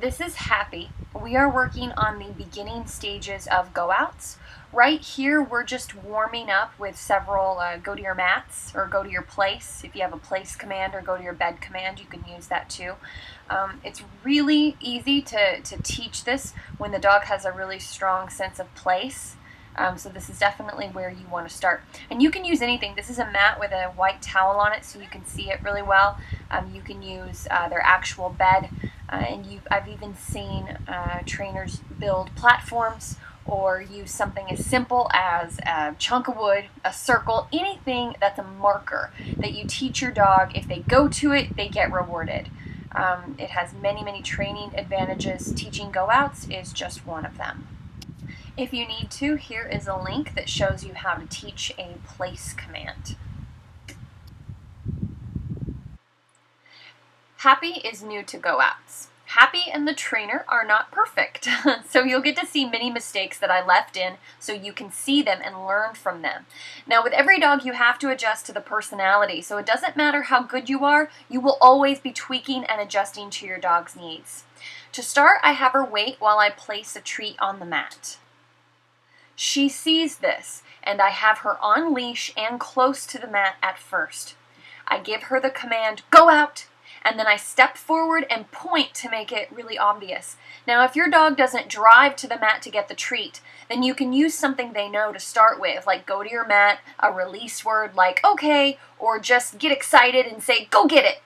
This is Happy. We are working on the beginning stages of go outs. Right here, we're just warming up with several go to your mats or go to your place. If you have a place command or go to your bed command, you can use that too. It's really easy to teach this when the dog has a really strong sense of place. So this is definitely where you want to start. And you can use anything. This is a mat with a white towel on it so you can see it really well. You can use their actual bed. I've even seen trainers build platforms or use something as simple as a chunk of wood, a circle, anything that's a marker that you teach your dog. If they go to it, they get rewarded. It has many, many training advantages. Teaching go-outs is just one of them. If you need to, here is a link that shows you how to teach a place command. Happy is new to go-outs. Happy and the trainer are not perfect, so you'll get to see many mistakes that I left in so you can see them and learn from them. Now, with every dog, you have to adjust to the personality, so it doesn't matter how good you are, you will always be tweaking and adjusting to your dog's needs. To start, I have her wait while I place a treat on the mat. She sees this, and I have her on leash and close to the mat at first. I give her the command, go out, and then I step forward and point to make it really obvious. Now, if your dog doesn't drive to the mat to get the treat, then you can use something they know to start with, like go to your mat, a release word like okay, or just get excited and say, go get it.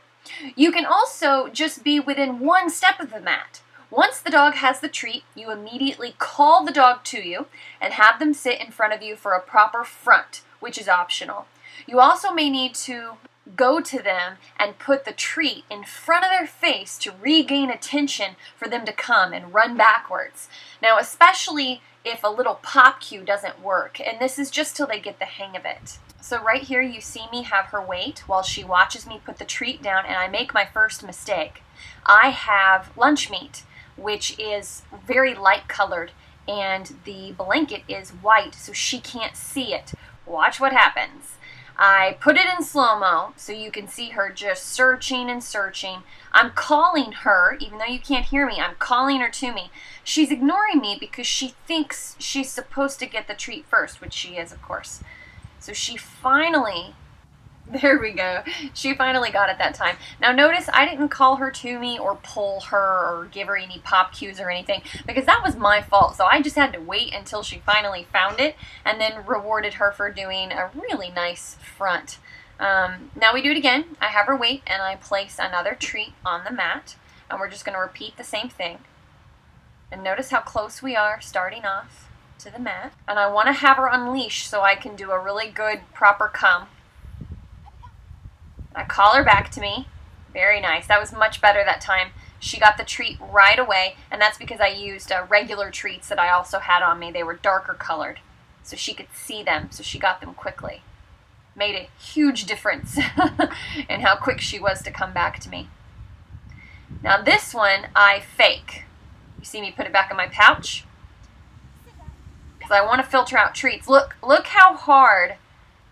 You can also just be within one step of the mat. Once the dog has the treat, you immediately call the dog to you and have them sit in front of you for a proper front, which is optional. You also may need to go to them and put the treat in front of their face to regain attention for them to come and run backwards. Now, especially if a little pop cue doesn't work, and this is just till they get the hang of it. So right here you see me have her wait while she watches me put the treat down, and I make my first mistake. I have lunch meat, which is very light colored, and the blanket is white, so she can't see it. Watch what happens. I put it in slow-mo so you can see her just searching and searching. I'm calling her, even though you can't hear me, I'm calling her to me. She's ignoring me because she thinks she's supposed to get the treat first, which she is, of course. So she finally, there we go, she finally got it that time. Now notice I didn't call her to me or pull her or give her any pop cues or anything because that was my fault. So I just had to wait until she finally found it and then rewarded her for doing a really nice front. Now we do it again. I have her wait and I place another treat on the mat, and we're just going to repeat the same thing. And notice how close we are starting off to the mat. And I want to have her unleash so I can do a really good proper come. I call her back to me. Very nice. That was much better that time. She got the treat right away, and that's because I used regular treats that I also had on me. They were darker colored, so she could see them, so she got them quickly. Made a huge difference in how quick she was to come back to me. Now this one, I fake. You see me put it back in my pouch? Because I want to filter out treats. Look how hard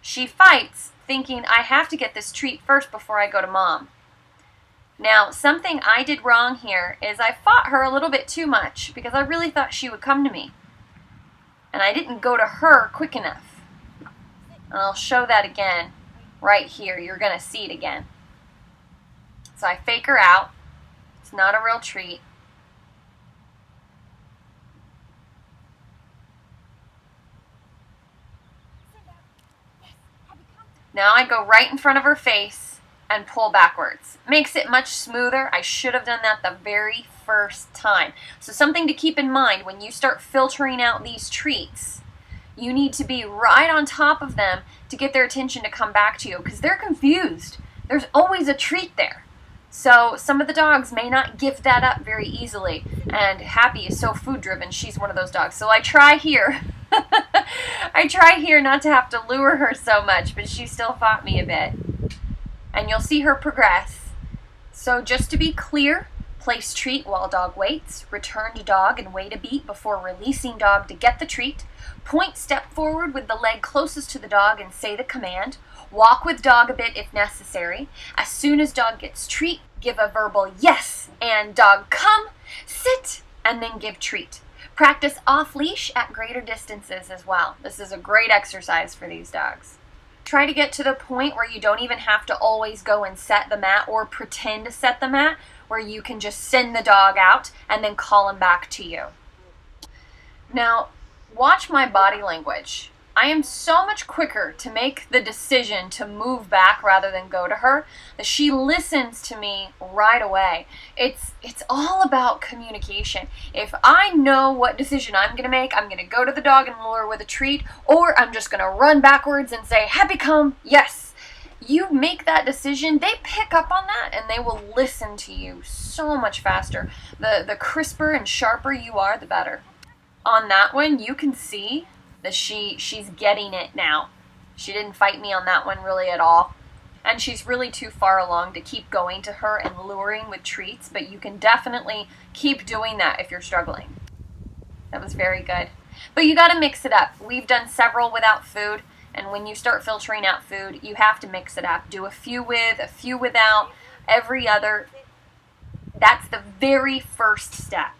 she fights, thinking I have to get this treat first before I go to mom. Now, something I did wrong here is I fought her a little bit too much because I really thought she would come to me. And I didn't go to her quick enough. And I'll show that again right here. You're going to see it again. So I fake her out. It's not a real treat. Now I go right in front of her face and pull backwards. Makes it much smoother. I should have done that the very first time. So something to keep in mind when you start filtering out these treats, you need to be right on top of them to get their attention to come back to you because they're confused. There's always a treat there. So some of the dogs may not give that up very easily, and Happy is so food driven. She's one of those dogs. So I try here. I try here not to have to lure her so much, but she still fought me a bit. And you'll see her progress. So just to be clear, place treat while dog waits, return to dog and wait a beat before releasing dog to get the treat, point step forward with the leg closest to the dog and say the command, walk with dog a bit if necessary. As soon as dog gets treat, give a verbal yes and dog come, sit, and then give treat. Practice off-leash at greater distances as well. This is a great exercise for these dogs. Try to get to the point where you don't even have to always go and set the mat or pretend to set the mat, where you can just send the dog out and then call him back to you. Now, watch my body language. I am so much quicker to make the decision to move back rather than go to her, that she listens to me right away. It's all about communication. If I know what decision I'm going to make, I'm going to go to the dog and lure her with a treat, or I'm just going to run backwards and say, happy come, yes. You make that decision, they pick up on that and they will listen to you so much faster. The crisper and sharper you are, the better. On that one, you can see that she's getting it now. She didn't fight me on that one really at all. And she's really too far along to keep going to her and luring with treats, but you can definitely keep doing that if you're struggling. That was very good. But you got to mix it up. We've done several without food, and when you start filtering out food, you have to mix it up. Do a few with, a few without, every other. That's the very first step.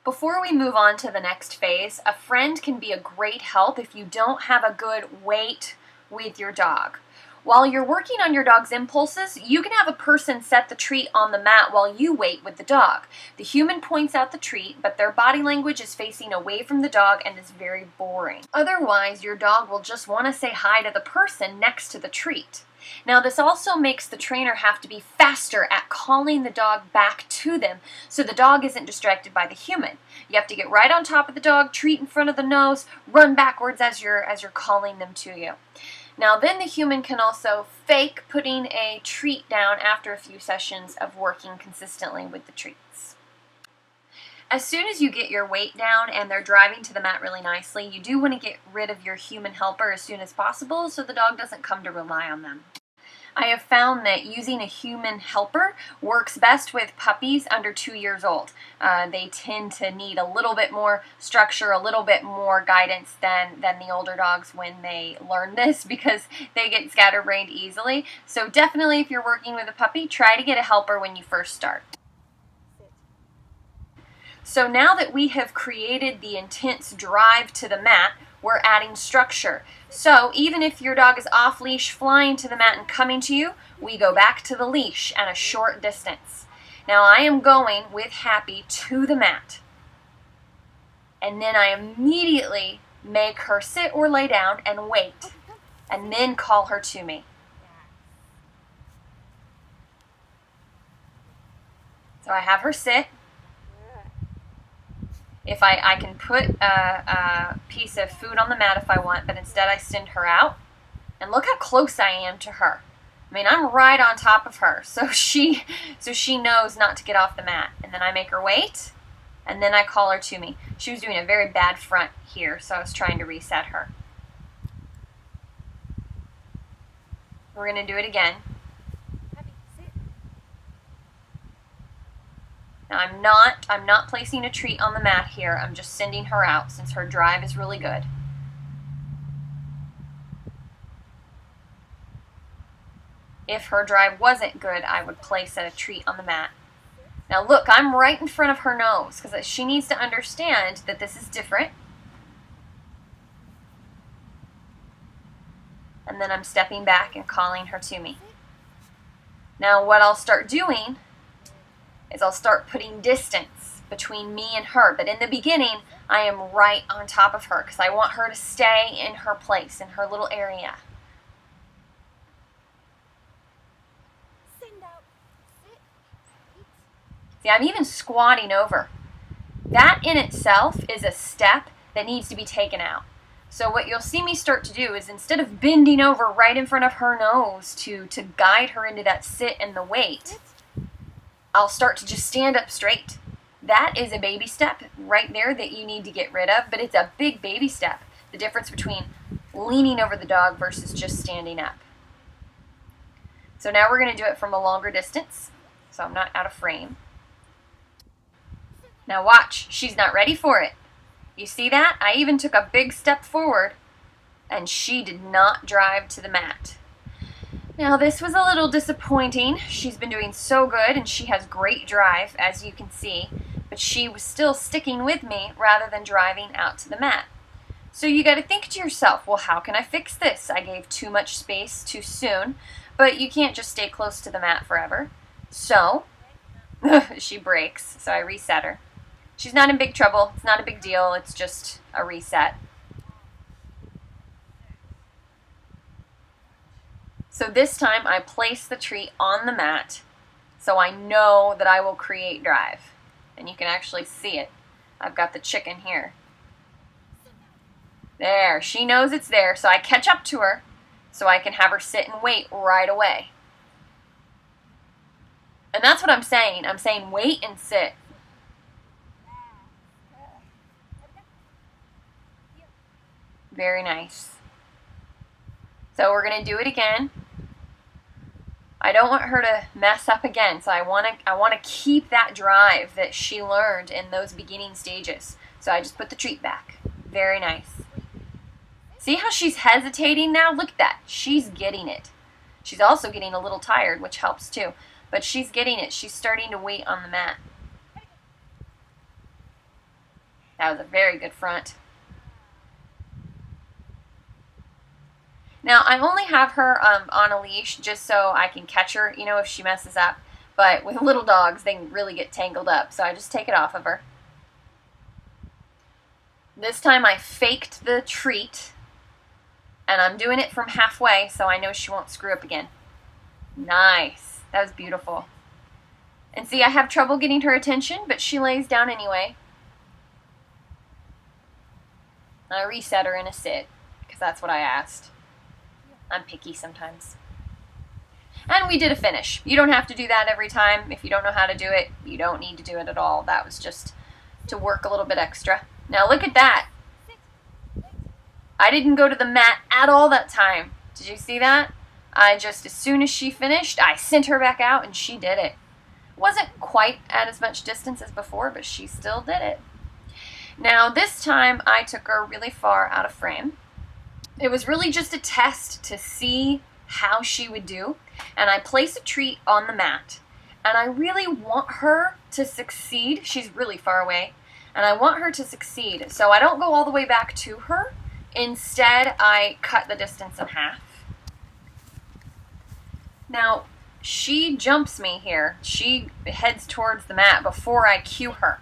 Before we move on to the next phase, a friend can be a great help if you don't have a good wait with your dog. While you're working on your dog's impulses, you can have a person set the treat on the mat while you wait with the dog. The human points out the treat, but their body language is facing away from the dog and is very boring. Otherwise, your dog will just want to say hi to the person next to the treat. Now, this also makes the trainer have to be faster at calling the dog back to them, so the dog isn't distracted by the human. You have to get right on top of the dog, treat in front of the nose, run backwards as you're calling them to you. Now, then the human can also fake putting a treat down after a few sessions of working consistently with the treats. As soon as you get your weight down and they're driving to the mat really nicely, you do want to get rid of your human helper as soon as possible so the dog doesn't come to rely on them. I have found that using a human helper works best with puppies under 2 years old. They tend to need a little bit more structure, a little bit more guidance than the older dogs when they learn this, because they get scatterbrained easily. So definitely, if you're working with a puppy, try to get a helper when you first start. So now that we have created the intense drive to the mat, we're adding structure. So even if your dog is off leash, flying to the mat and coming to you, we go back to the leash at a short distance. Now I am going with Happy to the mat. And then I immediately make her sit or lay down and wait. And then call her to me. So I have her sit. If I can put a piece of food on the mat if I want, but instead I send her out. And look how close I am to her. I mean, I'm right on top of her, so she knows not to get off the mat. And then I make her wait, and then I call her to me. She was doing a very bad front here, so I was trying to reset her. We're going to do it again. Now I'm not placing a treat on the mat here. I'm just sending her out since her drive is really good. If her drive wasn't good, I would place a treat on the mat. Now look, I'm right in front of her nose because she needs to understand that this is different. And then I'm stepping back and calling her to me. Now what I'll start doing is I'll start putting distance between me and her. But in the beginning, I am right on top of her because I want her to stay in her place, in her little area. See, I'm even squatting over. That in itself is a step that needs to be taken out. So what you'll see me start to do is instead of bending over right in front of her nose to guide her into that sit and the wait, I'll start to just stand up straight. That is a baby step right there that you need to get rid of, but it's a big baby step. The difference between leaning over the dog versus just standing up. So now we're going to do it from a longer distance, so I'm not out of frame. Now watch, she's not ready for it. You see that? I even took a big step forward, and she did not drive to the mat. Now this was a little disappointing. She's been doing so good and she has great drive, as you can see, but she was still sticking with me rather than driving out to the mat. So you got to think to yourself, well, how can I fix this? I gave too much space too soon, but you can't just stay close to the mat forever. So she breaks, so I reset her. She's not in big trouble. It's not a big deal. It's just a reset. So this time I place the treat on the mat so I know that I will create drive. And you can actually see it. I've got the chicken here. There, she knows it's there, so I catch up to her so I can have her sit and wait right away. And that's what I'm saying. I'm saying wait and sit. Very nice. So we're going to do it again. I don't want her to mess up again, so I want to keep that drive that she learned in those beginning stages. So I just put the treat back. Very nice. See how she's hesitating now? Look at that. She's getting it. She's also getting a little tired, which helps too. But she's getting it. She's starting to wait on the mat. That was a very good front. Now, I only have her on a leash just so I can catch her, you know, if she messes up. But with little dogs, they can really get tangled up, so I just take it off of her. This time I faked the treat, and I'm doing it from halfway so I know she won't screw up again. Nice. That was beautiful. And see, I have trouble getting her attention, but she lays down anyway. I reset her in a sit, because that's what I asked. I'm picky sometimes. And we did a finish. You don't have to do that every time. If you don't know how to do it, you don't need to do it at all. That was just to work a little bit extra. Now look at that. I didn't go to the mat at all that time. Did you see that? As soon as she finished, I sent her back out and she did it. Wasn't quite at as much distance as before, but she still did it. Now this time I took her really far out of frame. It was really just a test to see how she would do. And I place a treat on the mat. And I really want her to succeed. She's really far away. And I want her to succeed. So I don't go all the way back to her. Instead, I cut the distance in half. Now, she jumps me here. She heads towards the mat before I cue her.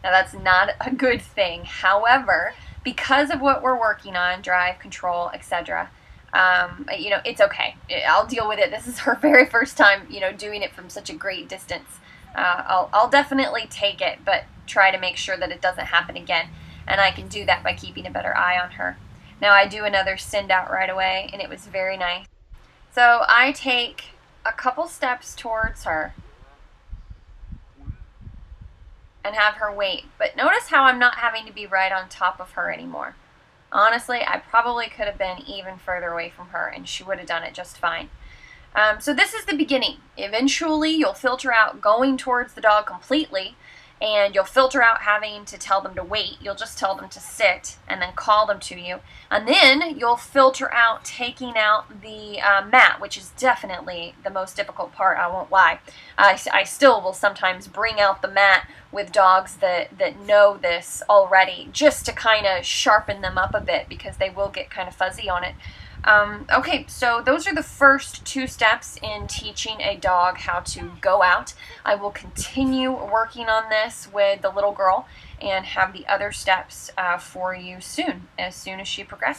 Now, that's not a good thing. However, because of what we're working on, drive, control, etc., you know, it's okay. I'll deal with it. This is her very first time, you know, doing it from such a great distance. I'll definitely take it, but try to make sure that it doesn't happen again. And I can do that by keeping a better eye on her. Now I do another send out right away, and it was very nice. So I take a couple steps towards her and have her wait. But notice how I'm not having to be right on top of her anymore. Honestly, I probably could have been even further away from her, and she would have done it just fine. So this is the beginning. Eventually, you'll filter out going towards the dog completely, and you'll filter out having to tell them to wait. You'll just tell them to sit and then call them to you. And then you'll filter out taking out the mat, which is definitely the most difficult part, I won't lie. I still will sometimes bring out the mat with dogs that know this already, just to kind of sharpen them up a bit, because they will get kind of fuzzy on it. Okay, so those are the first 2 steps in teaching a dog how to go out. I will continue working on this with the little girl and have the other steps for you soon as she progresses.